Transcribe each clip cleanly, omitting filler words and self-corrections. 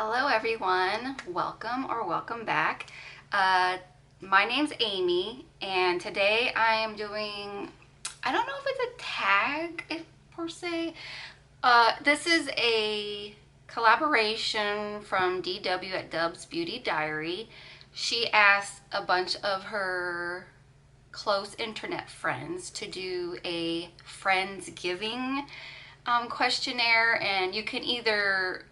Hello everyone, welcome or welcome back. My name's Amy and today I am doing, I don't know if it's a tag per se. This is a collaboration from DW at Dub's Beauty Diary. She asked a bunch of her close internet friends to do a Friendsgiving questionnaire, and you can either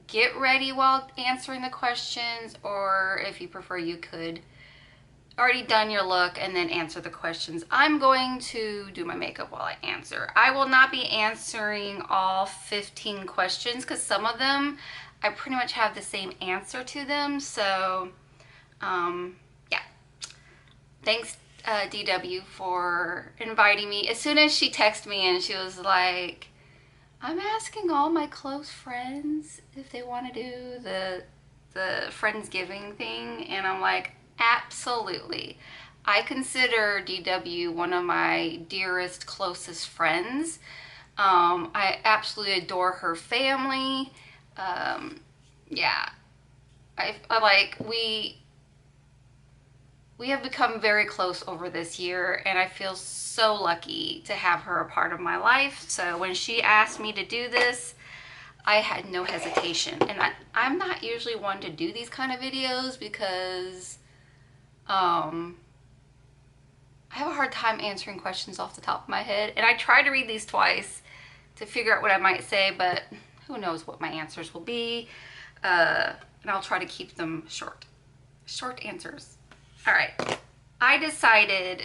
get ready while answering the questions, or if you prefer, you could already done your look and then answer the questions. I'm going to do my makeup while I answer. I will not be answering all 15 questions because some of them I pretty much have the same answer to them. So yeah, thanks DW for inviting me. As soon as she texted me and she was like, I'm asking all my close friends if they want to do the Friendsgiving thing, and I'm like, absolutely. I consider DW one of my dearest, closest friends. I absolutely adore her family. Yeah, I like we have become very close over this year, and I feel so lucky to have her a part of my life. So when she asked me to do this, I had no hesitation. And I'm not usually one to do these kind of videos because I have a hard time answering questions off the top of my head. And I tried to read these twice to figure out what I might say, but who knows what my answers will be. And I'll try to keep them short. Short answers. All right, I decided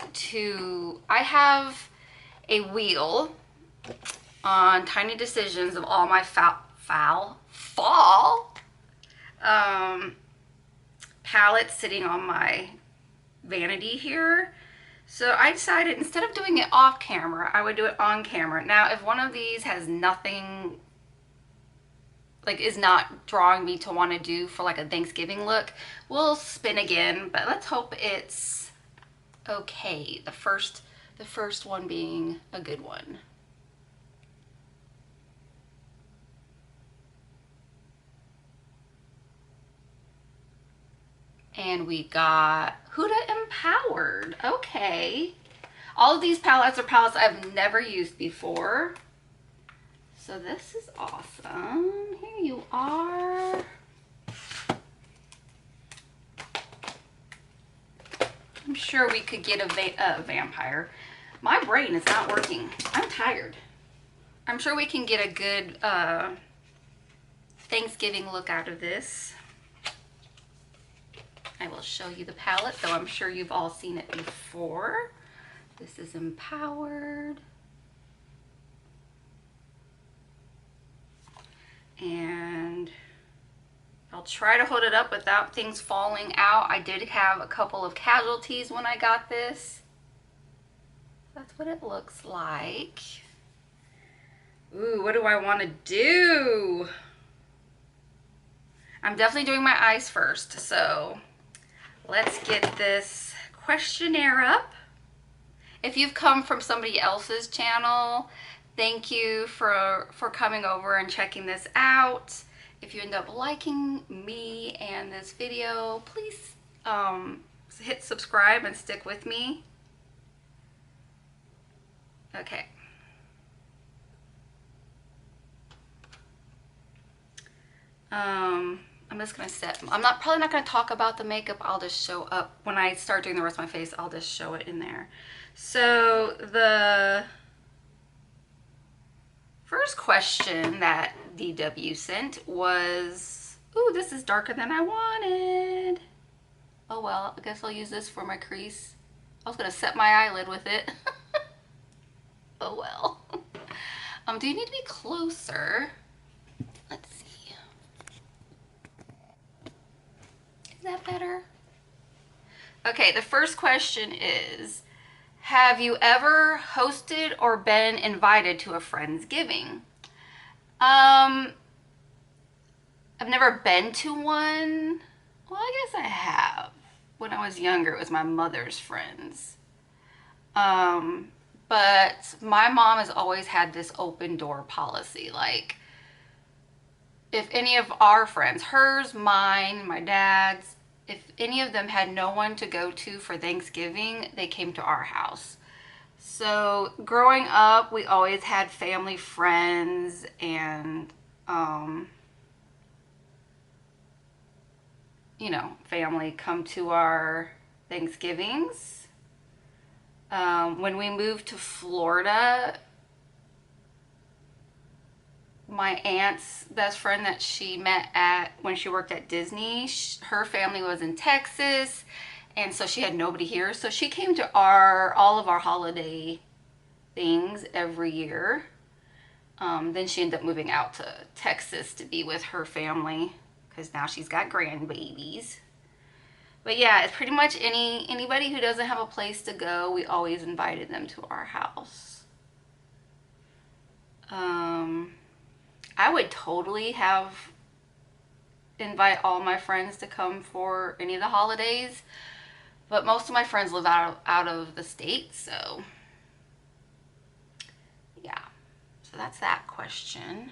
I have a wheel on Tiny Decisions of all my fall palettes sitting on my vanity here. So I decided instead of doing it off camera, I would do it on camera. Now, if one of these has nothing, like is not drawing me to want to do for like a Thanksgiving look, we'll spin again, but let's hope it's okay. The first one being a good one. And we got Huda Empowered. Okay. All of these palettes are palettes I've never used before. So this is awesome. Here you are. I'm sure we could get a vampire. My brain is not working. I'm tired. I'm sure we can get a good Thanksgiving look out of this. I will show you the palette, though I'm sure you've all seen it before. This is Empowered. And I'll try to hold it up without things falling out. I did have a couple of casualties when I got this. That's what it looks like. Ooh, what do I want to do? I'm definitely doing my eyes first, so let's get this questionnaire up. If you've come from somebody else's channel, thank you for coming over and checking this out. If you end up liking me and this video, please hit subscribe and stick with me. Okay. I'm just gonna I'm probably not gonna talk about the makeup. I'll just show up when I start doing the rest of my face. I'll just show it in there. So the first question that DW sent was, ooh, this is darker than I wanted. Oh well, I guess I'll use this for my crease. I was gonna set my eyelid with it. Oh well. Do you need to be closer? Let's see. Is that better? Okay, the first question is, have you ever hosted or been invited to a Friendsgiving? I've never been to one. Well, I guess I have. When I was younger, it was my mother's friends. But my mom has always had this open door policy. Like, if any of our friends, hers, mine, my dad's, if any of them had no one to go to for Thanksgiving, they came to our house. So growing up, we always had family friends and, um, family come to our Thanksgivings. When we moved to Florida, my aunt's best friend that she met at when she worked at Disney, her family was in Texas, and so she had nobody here. So she came to all of our holiday things every year. Then she ended up moving out to Texas to be with her family because now she's got grandbabies. But yeah, it's pretty much anybody who doesn't have a place to go, we always invited them to our house. Um, I would totally invite all my friends to come for any of the holidays, but most of my friends live out of the state, so yeah. So that's that question.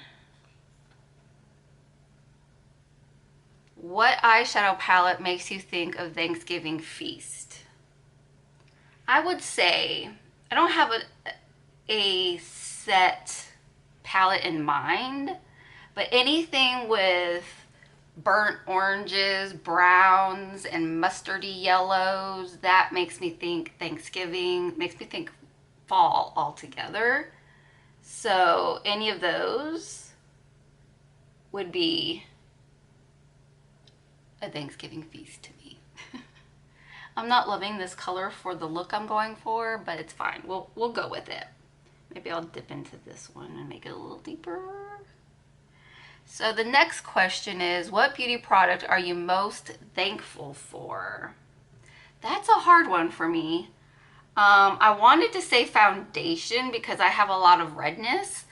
What eyeshadow palette makes you think of Thanksgiving feast? I would say I don't have a set palette in mind, but anything with burnt oranges, browns, and mustardy yellows, that makes me think Thanksgiving, makes me think fall altogether. So any of those would be a Thanksgiving feast to me. I'm not loving this color for the look I'm going for, but it's fine. We'll go with it. Maybe I'll dip into this one and make it a little deeper. So the next question is, what beauty product are you most thankful for? That's a hard one for me. I wanted to say foundation because I have a lot of redness,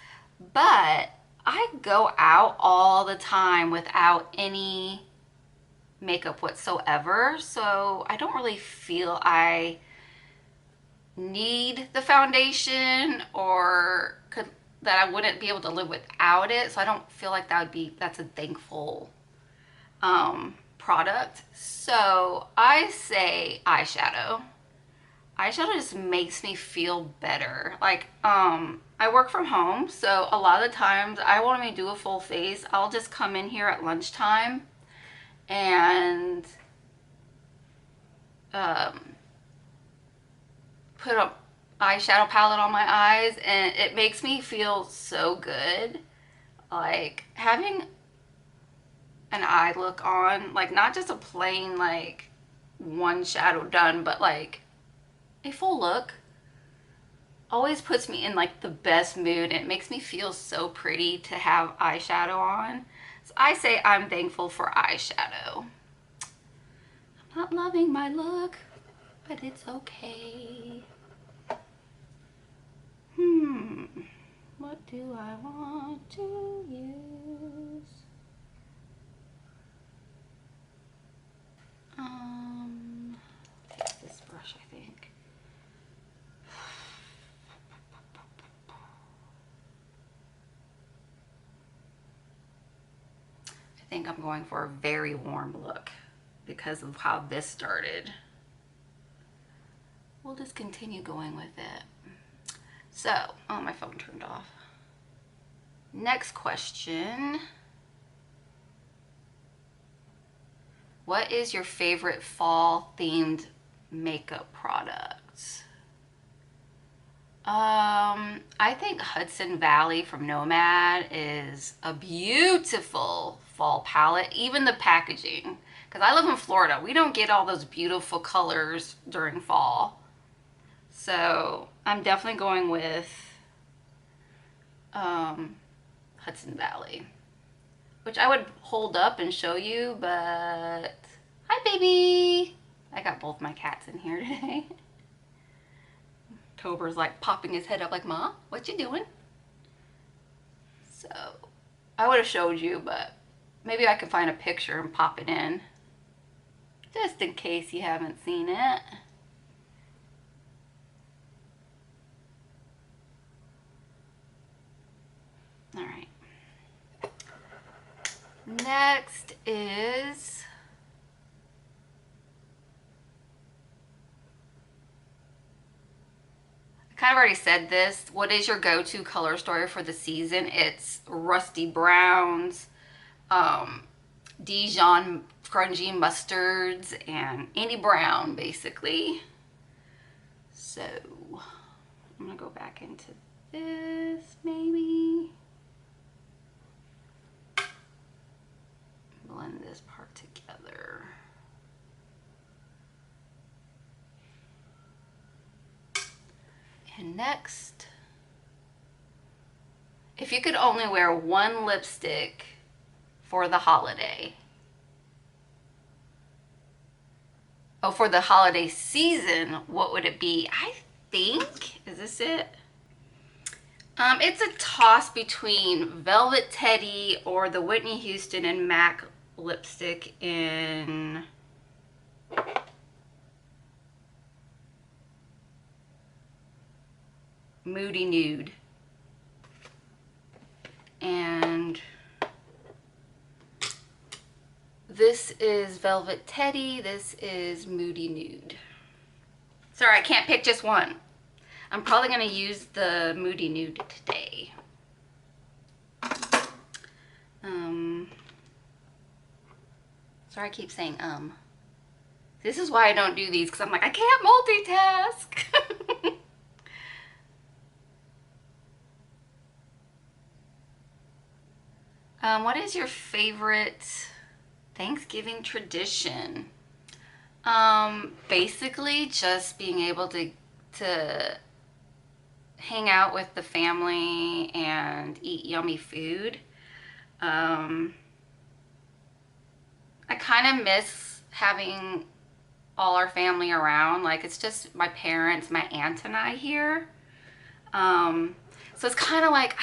but I go out all the time without any makeup whatsoever, so I don't really feel I need the foundation or that I wouldn't be able to live without it. So I don't feel like that's a thankful product. So I say eyeshadow. Eyeshadow just makes me feel better. Like, I work from home, so a lot of the times I want me to do a full face. I'll just come in here at lunchtime and um, put a eyeshadow palette on my eyes, and it makes me feel so good. Like having an eye look on, like not just a plain like one shadow done, but like a full look always puts me in like the best mood, and it makes me feel so pretty to have eyeshadow on. So I say I'm thankful for eyeshadow. I'm not loving my look, but it's okay. What do I want to use? Take this brush, I think. I think I'm going for a very warm look because of how this started. We'll just continue going with it. So, oh, my phone turned off. Next question. What is your favorite fall themed makeup products? I think Hudson Valley from Nomad is a beautiful fall palette, even the packaging. Because I live in Florida, we don't get all those beautiful colors during fall. So I'm definitely going with Hudson Valley, which I would hold up and show you, but hi baby! I got both my cats in here today. Tober's like popping his head up like, Ma, what you doing? So I would have showed you, but maybe I can find a picture and pop it in just in case you haven't seen it. All right. Next is, I kind of already said this. What is your go-to color story for the season? It's rusty browns, um, Dijon grungy mustards, and any brown basically. So I'm gonna go back into this maybe. Blend this part together. And next, if you could only wear one lipstick for the holiday, oh, for the holiday season, what would it be? I think, is this it? It's a toss between Velvet Teddy or the Whitney Houston and MAC lipstick in Moody Nude. And this is Velvet Teddy, this is Moody Nude. Sorry, I can't pick just one. I'm probably gonna use the Moody Nude today. Sorry, I keep saying This is why I don't do these, because I'm like, I can't multitask. What is your favorite Thanksgiving tradition? Basically just being able to hang out with the family and eat yummy food. I kind of miss having all our family around. Like, it's just my parents, my aunt, and I here. So it's kind of like,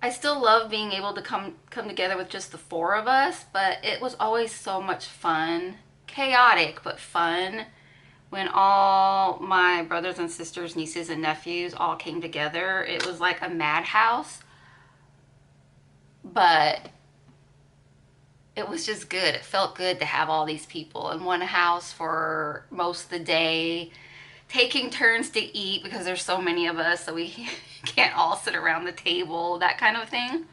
I still love being able to come together with just the four of us, but it was always so much fun, chaotic, but fun, when all my brothers and sisters, nieces and nephews all came together. It was like a madhouse, but it was just good. It felt good to have all these people in one house for most of the day, taking turns to eat because there's so many of us, so we can't all sit around the table, that kind of thing.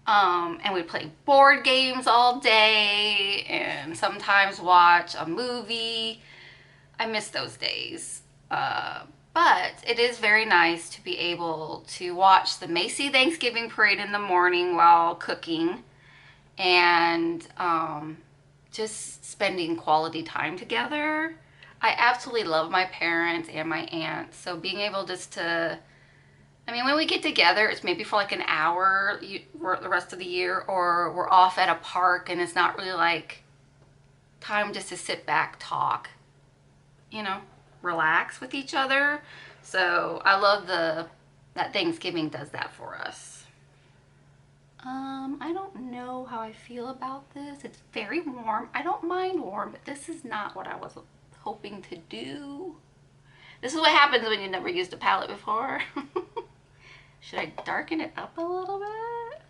And we'd play board games all day and sometimes watch a movie. I miss those days. But it is very nice to be able to watch the Macy Thanksgiving Parade in the morning while cooking, and just spending quality time together. I absolutely love my parents and my aunt, so being able just to, I mean, when we get together, it's maybe for like an hour the rest of the year, or we're off at a park and it's not really like time just to sit back, talk, you know, relax with each other. So I love that Thanksgiving does that for us. I don't know how I feel about this. It's very warm. I don't mind warm, but this is not what I was hoping to do. This is what happens when you never used a palette before. Should I darken it up a little bit?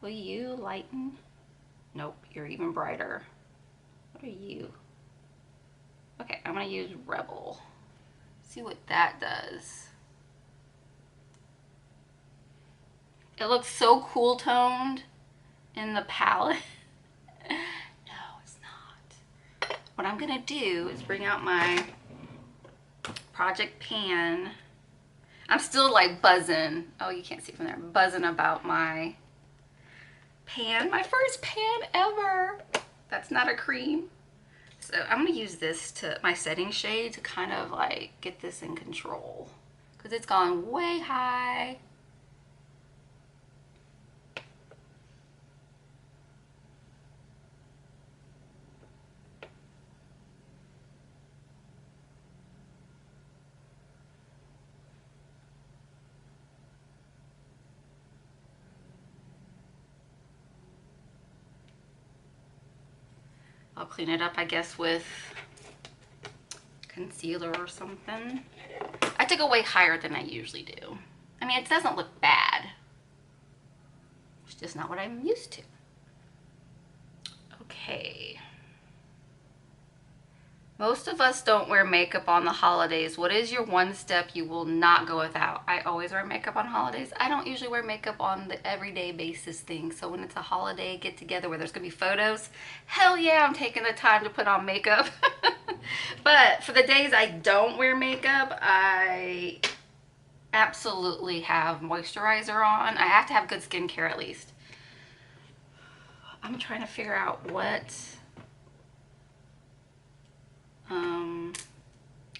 Will you lighten? Nope, you're even brighter. What are you? Okay, I'm gonna use Rebel. See what that does. It looks so cool toned in the palette. No, it's not. What I'm gonna do is bring out my project pan. I'm still like buzzing. Oh, you can't see from there. Buzzing about my pan. My first pan ever. That's not a cream. So I'm gonna use this to my setting shade to kind of like get this in control, because it's gone way high. I'll clean it up, I guess, with concealer or something. I took it way higher than I usually do. I mean, it doesn't look bad. It's just not what I'm used to. Okay. Most of us don't wear makeup on the holidays. What is your one step you will not go without? I always wear makeup on holidays. I don't usually wear makeup on the everyday basis thing. So when it's a holiday get together where there's gonna be photos, hell yeah, I'm taking the time to put on makeup. But for the days I don't wear makeup, I absolutely have moisturizer on. I have to have good skincare at least. I'm trying to figure out what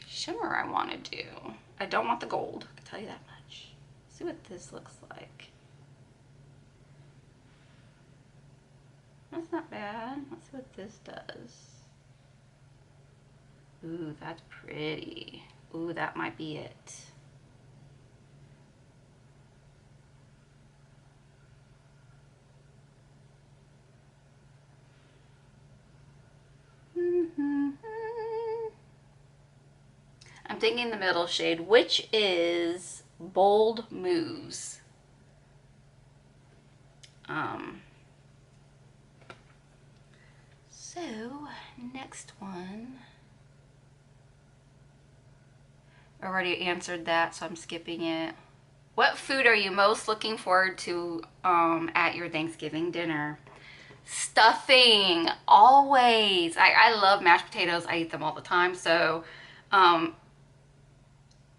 shimmer I want to do. I don't want the gold, I can tell you that much. Let's see what this looks like. That's not bad. Let's see what this does. Ooh, that's pretty. Ooh, that might be it. I'm thinking the middle shade, which is Bold Moves. So next one. I already answered that, so I'm skipping it. What food are you most looking forward to at your Thanksgiving dinner? Stuffing, always. I love mashed potatoes. I eat them all the time. So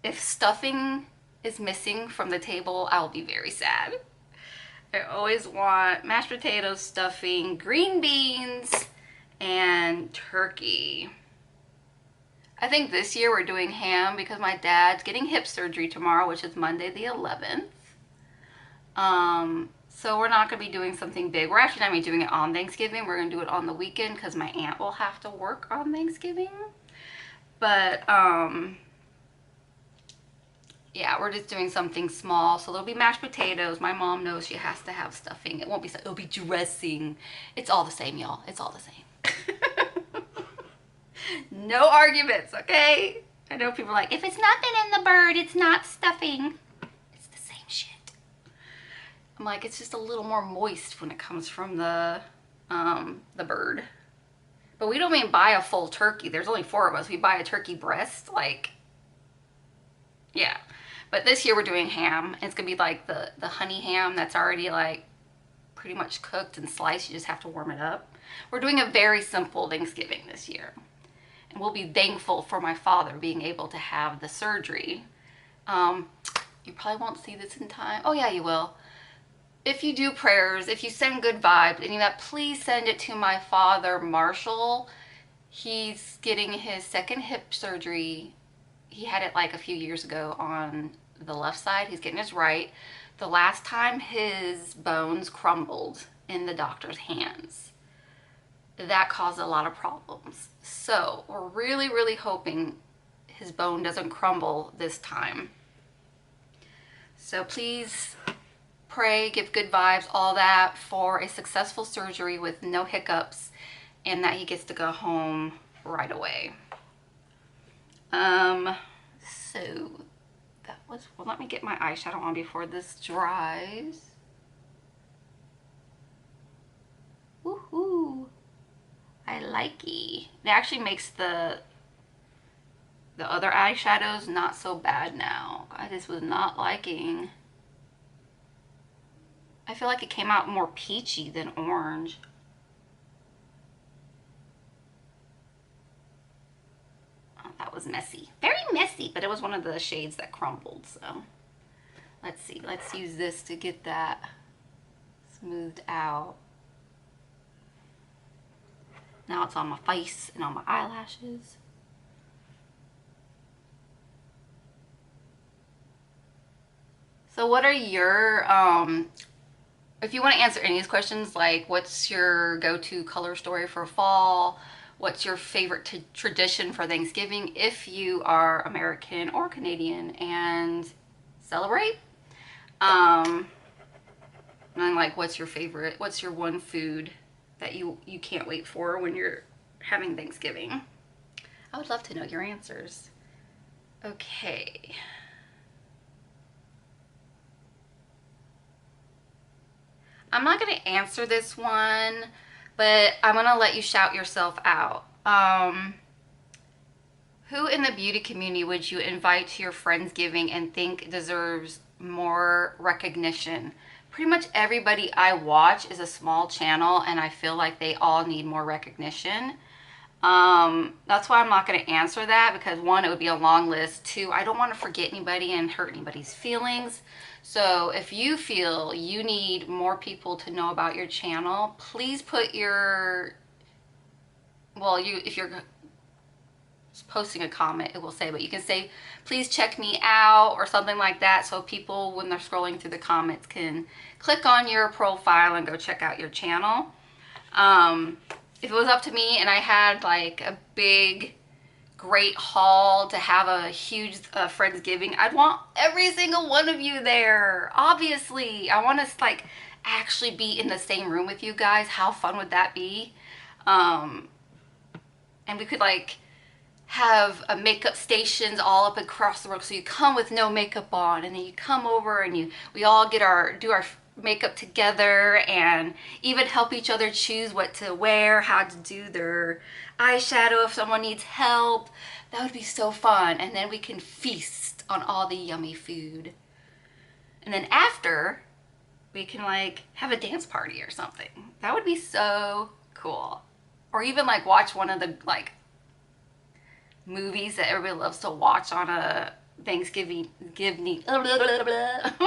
if stuffing is missing from the table, I'll be very sad. I always want mashed potatoes, stuffing, green beans, and turkey. I think this year we're doing ham because my dad's getting hip surgery tomorrow, which is Monday the 11th. So we're not going to be doing something big. We're actually not going to be doing it on Thanksgiving. We're going to do it on the weekend because my aunt will have to work on Thanksgiving. But, yeah, we're just doing something small. So there'll be mashed potatoes. My mom knows she has to have stuffing. It won't be, it'll be dressing. It's all the same, y'all. It's all the same. No arguments, okay? I know people are like, if it's nothing in the bird, it's not stuffing. It's the same shit. I'm like, it's just a little more moist when it comes from the bird. But we don't even buy a full turkey. There's only 4 of us. We buy a turkey breast, like, yeah. But this year we're doing ham. It's gonna be like the honey ham that's already like pretty much cooked and sliced. You just have to warm it up. We're doing a very simple Thanksgiving this year. And we'll be thankful for my father being able to have the surgery. You probably won't see this in time. Oh yeah, you will. If you do prayers, if you send good vibes, any of that, please send it to my father, Marshall. He's getting his second hip surgery. He had it like a few years ago on the left side. He's getting his right. The last time his bones crumbled in the doctor's hands. That caused a lot of problems. So we're really, really hoping his bone doesn't crumble this time. So please pray, give good vibes, all that for a successful surgery with no hiccups and that he gets to go home right away. So that was, well, let me get my eyeshadow on before this dries. Woohoo! I like it. It actually makes the other eyeshadows not so bad now. I just was not liking. I feel like it came out more peachy than orange. Oh, that was messy. Very messy, but it was one of the shades that crumbled, so. Let's see. Let's use this to get that smoothed out. Now it's on my face and on my eyelashes. So what are your, if you want to answer any of these questions, like what's your go-to color story for fall? What's your favorite tradition for Thanksgiving if you are American or Canadian and celebrate? And like what's your favorite, what's your one food that you can't wait for when you're having Thanksgiving? I would love to know your answers. Okay. I'm not going to answer this one, but I'm going to let you shout yourself out. Who in the beauty community would you invite to your Friendsgiving and think deserves more recognition? Pretty much everybody I watch is a small channel, and I feel like they all need more recognition. That's why I'm not going to answer that, because one, it would be a long list. Two, I don't want to forget anybody and hurt anybody's feelings. So if you feel you need more people to know about your channel, please put your, well, if you're posting a comment, it will say, but you can say, please check me out, or something like that, so people, when they're scrolling through the comments, can click on your profile and go check out your channel. If it was up to me and I had like a big great haul to have a huge Friendsgiving, I'd want every single one of you there. Obviously, I want to like actually be in the same room with you guys. How fun would that be? And we could like have a makeup stations all up across the world, so you come with no makeup on, and then you come over and we all do our makeup together, and even help each other choose what to wear, how to do their eyeshadow if someone needs help. That would be so fun. And then we can feast on all the yummy food, and then after we can like have a dance party or something. That would be so cool. Or even like watch one of the like movies that everybody loves to watch on a Thanksgiving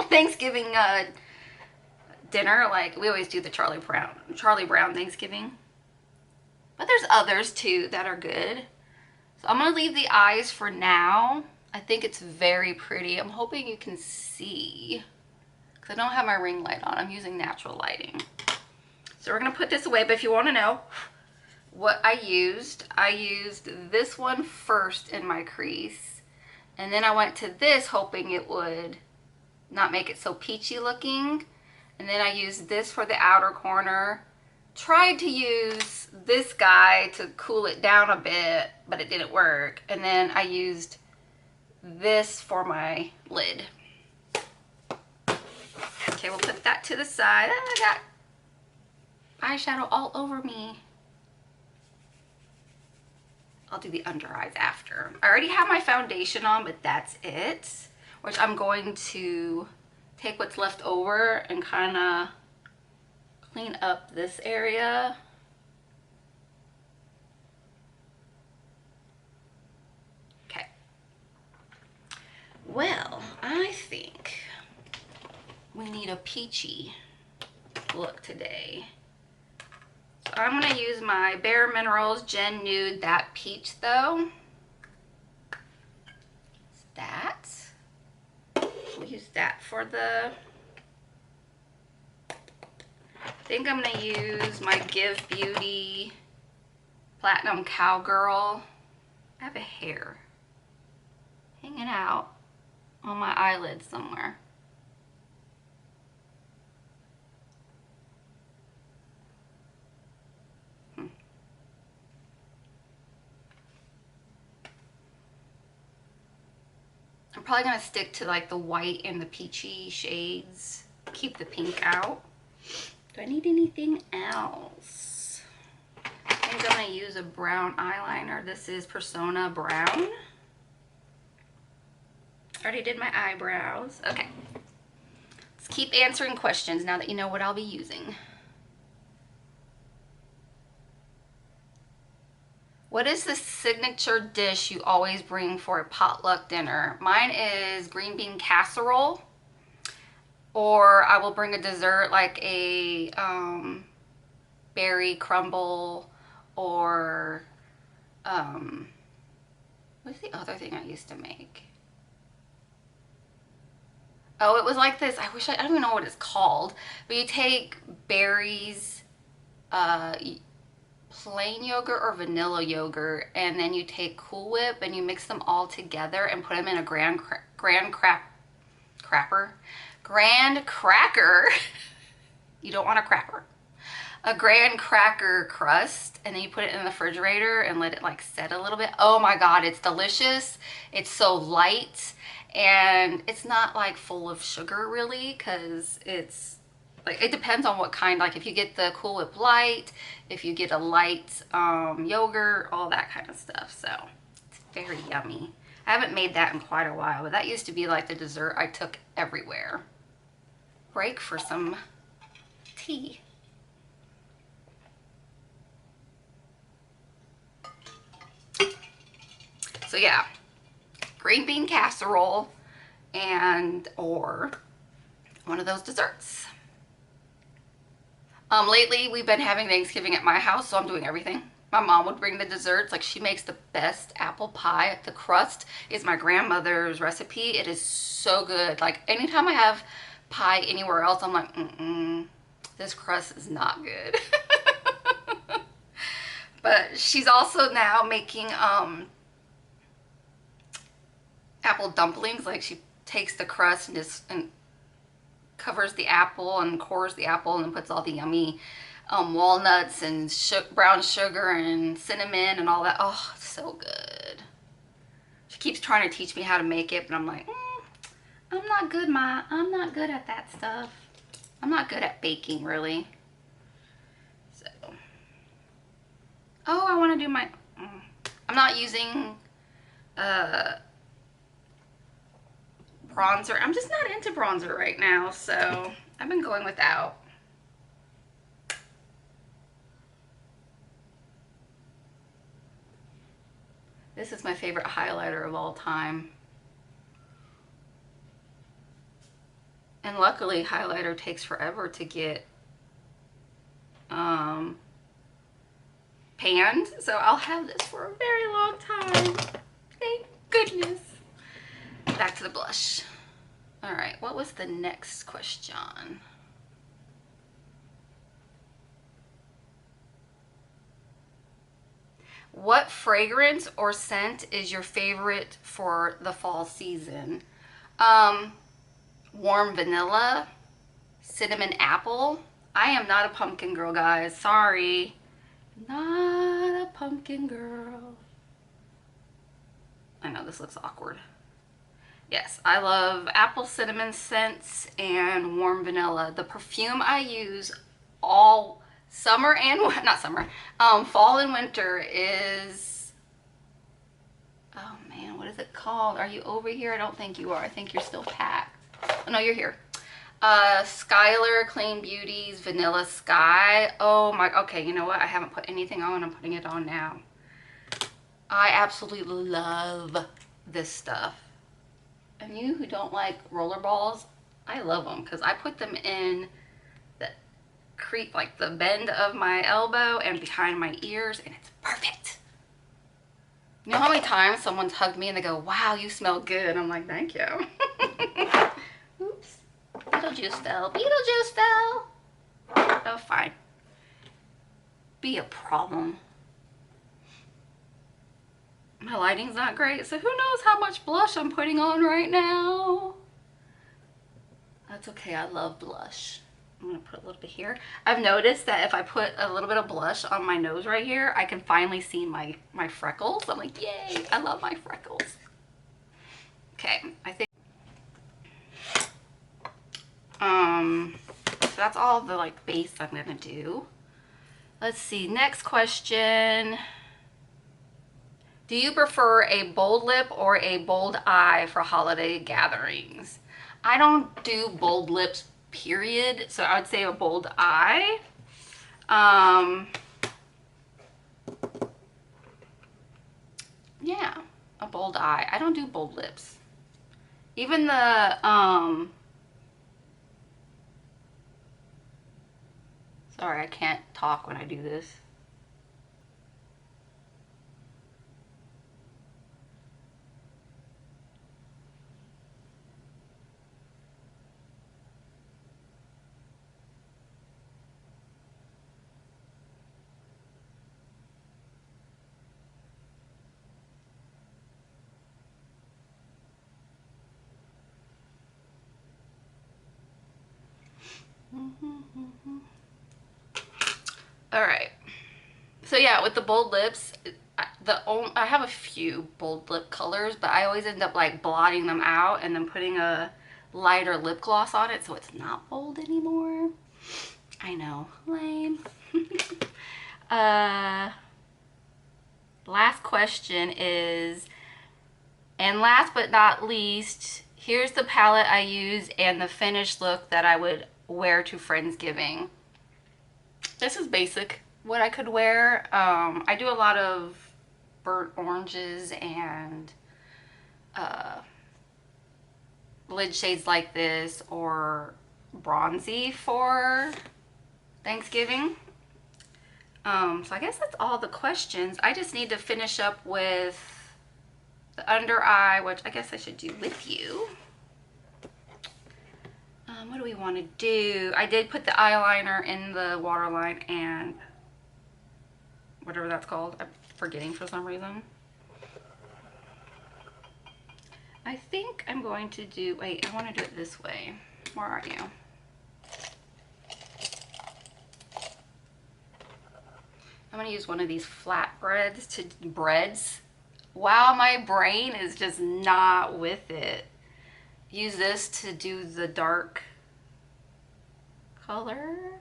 Thanksgiving dinner. Like we always do the Charlie Brown Thanksgiving, but there's others too that are good. So I'm gonna leave the eyes for now. I think it's very pretty. I'm hoping you can see, because I don't have my ring light on. I'm using natural lighting. So we're gonna put this away, but if you want to know what I used this one first in my crease, and then I went to this hoping it would not make it so peachy looking, and then I used this for the outer corner. Tried to use this guy to cool it down a bit, but it didn't work, and then I used this for my lid. Okay, we'll put that to the side. I got eyeshadow all over me. I'll do the under eyes after. I already have my foundation on, but that's it. Which I'm going to take what's left over and kind of clean up this area. Okay. Well, I think we need a peachy look today. So I'm going to use my Bare Minerals Gen Nude That Peach, though. That. We'll use that for the... I think I'm going to use my Give Beauty Platinum Cowgirl. I have a hair hanging out on my eyelid somewhere. I'm probably going to stick to like the white and the peachy shades. Keep the pink out. Do I need anything else? I think I'm going to use a brown eyeliner. This is Persona Brown. I already did my eyebrows. Okay. Let's keep answering questions now that you know what I'll be using. What is the signature dish you always bring for a potluck dinner? Mine is green bean casserole, or I will bring a dessert like a berry crumble, or what's the other thing I used to make? Oh, it was like this. I don't even know what it's called, but you take berries, plain yogurt or vanilla yogurt, and then you take Cool Whip and you mix them all together and put them in a graham cracker. You don't want a crapper. A graham cracker crust, and then you put it in the refrigerator and let it like set a little bit. Oh my god, it's delicious. It's so light, and it's not like full of sugar really, because it's like it depends on what kind. Like if you get the Cool Whip Light, if you get a light yogurt, all that kind of stuff. So it's very yummy. I haven't made that in quite a while, but that used to be like the dessert I took everywhere. Break for some tea. So yeah, green bean casserole and or one of those desserts. Lately we've been having Thanksgiving at my house, so I'm doing everything. My mom would bring the desserts. Like, she makes the best apple pie. The crust is my grandmother's recipe. It is so good. Like, anytime I have pie anywhere else, I'm like, this crust is not good. But she's also now making apple dumplings. Like, she takes the crust and just covers the apple and cores the apple and puts all the yummy walnuts and brown sugar and cinnamon and all that. Oh, it's so good. She keeps trying to teach me how to make it, but I'm like, I'm not good, Ma. I'm not good at that stuff. I'm not good at baking, really. So, oh, I want to do my, I'm not using bronzer. I'm just not into bronzer right now, so I've been going without. This is my favorite highlighter of all time. And luckily, highlighter takes forever to get panned, so I'll have this for a very long time. Thank goodness. Back to the blush. All right, what was the next question? What fragrance or scent is your favorite for the fall season? Warm vanilla, cinnamon apple. I am not a pumpkin girl, guys. Sorry. Not a pumpkin girl. I know this looks awkward. Yes, I love apple cinnamon scents and warm vanilla. The perfume I use all summer and not summer, fall and winter is, oh man, what is it called? Are you over here? I don't think you are. I think you're still packed. Oh no, you're here. Skylar Clean Beauty's Vanilla Sky. Oh my, okay, you know what? I haven't put anything on. I'm putting it on now. I absolutely love this stuff. And you who don't like roller balls, I love them because I put them in the creep, like the bend of my elbow and behind my ears, and it's perfect. You know how many times someone's hugged me and they go, wow, you smell good. I'm like, thank you. Oops. Beetlejuice fell. Beetlejuice fell. Oh, fine. Be a problem. My lighting's not great, so who knows how much blush I'm putting on right now. That's okay, I love blush. I'm gonna put a little bit here. I've noticed that if I put a little bit of blush on my nose right here, I can finally see my freckles. I'm like, yay, I love my freckles. Okay, I think, so that's all the like base I'm gonna do. Let's see, next question. Do you prefer a bold lip or a bold eye for holiday gatherings? I don't do bold lips, period. So I would say a bold eye. Yeah, a bold eye. I don't do bold lips. Even the, sorry, I can't talk when I do this. All right. So yeah, with the bold lips, I have a few bold lip colors, but I always end up like blotting them out and then putting a lighter lip gloss on it so it's not bold anymore. I know, lame. Last question is, and last but not least, here's the palette I use and the finished look that I would wear to Friendsgiving. This is basic, what I could wear. I do a lot of burnt oranges and lid shades like this, or bronzy for Thanksgiving. So I guess that's all the questions. I just need to finish up with the under eye, which I guess I should do with you. What do we want to do? I did put the eyeliner in the waterline and whatever that's called. I'm forgetting for some reason. I think I'm going to do, wait, I want to do it this way. Where are you? I'm going to use one of these flatbreads to breads. Wow, my brain is just not with it. Use this to do the dark color.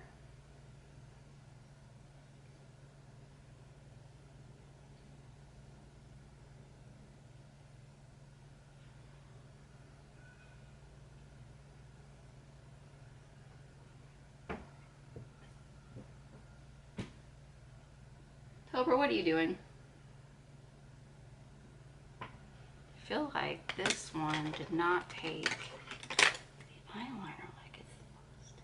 Tober, what are you doing? I feel like this one did not take the eyeliner like it's supposed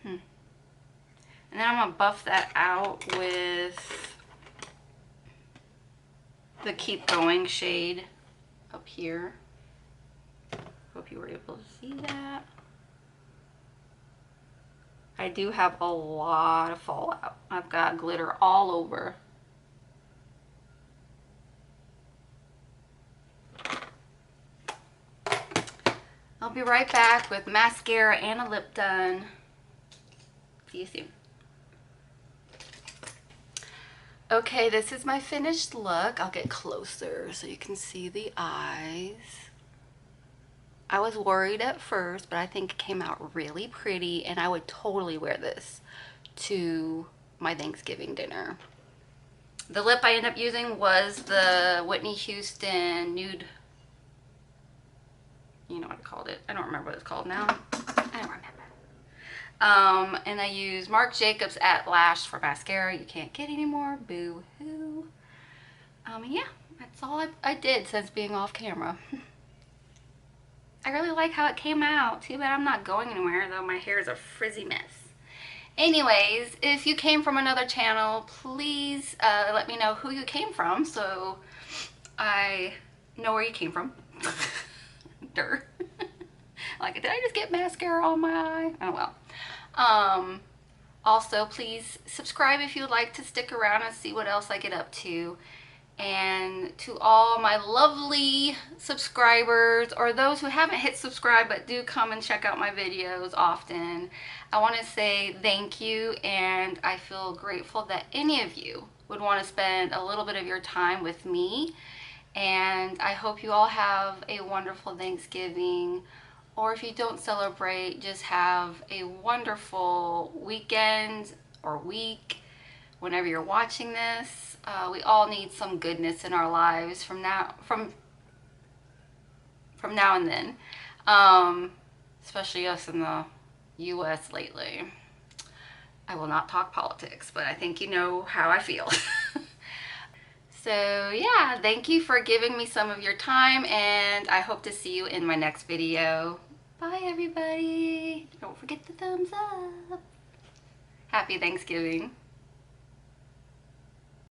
to. And then I'm gonna buff that out with the Keep Going shade up here. Hope you were able to see that. I do have a lot of fallout. I've got glitter all over. I'll be right back with mascara and a lip done. See you soon. Okay, this is my finished look. I'll get closer so you can see the eyes. I was worried at first, but I think it came out really pretty, and I would totally wear this to my Thanksgiving dinner. The lip I ended up using was the Whitney Houston Nude. You know what I called it. I don't remember what it's called now. I don't remember. And I use Marc Jacobs at Lash for mascara. You can't get any more. Boo-hoo. Yeah, that's all I did since being off camera. I really like how it came out. Too bad I'm not going anywhere, though my hair is a frizzy mess. Anyways, if you came from another channel, please let me know who you came from so I know where you came from. Durr. Like, did I just get mascara on my eye? Oh well. Also, please subscribe if you'd like to stick around and see what else I get up to. And to all my lovely subscribers, or those who haven't hit subscribe but do come and check out my videos often, I want to say thank you, and I feel grateful that any of you would want to spend a little bit of your time with me. And I hope you all have a wonderful Thanksgiving, or if you don't celebrate, just have a wonderful weekend or week whenever you're watching this. We all need some goodness in our lives from now and then, especially us in the US lately. I will not talk politics, but I think you know how I feel. So yeah, thank you for giving me some of your time, and I hope to see you in my next video. Bye everybody. Don't forget the thumbs up. Happy Thanksgiving.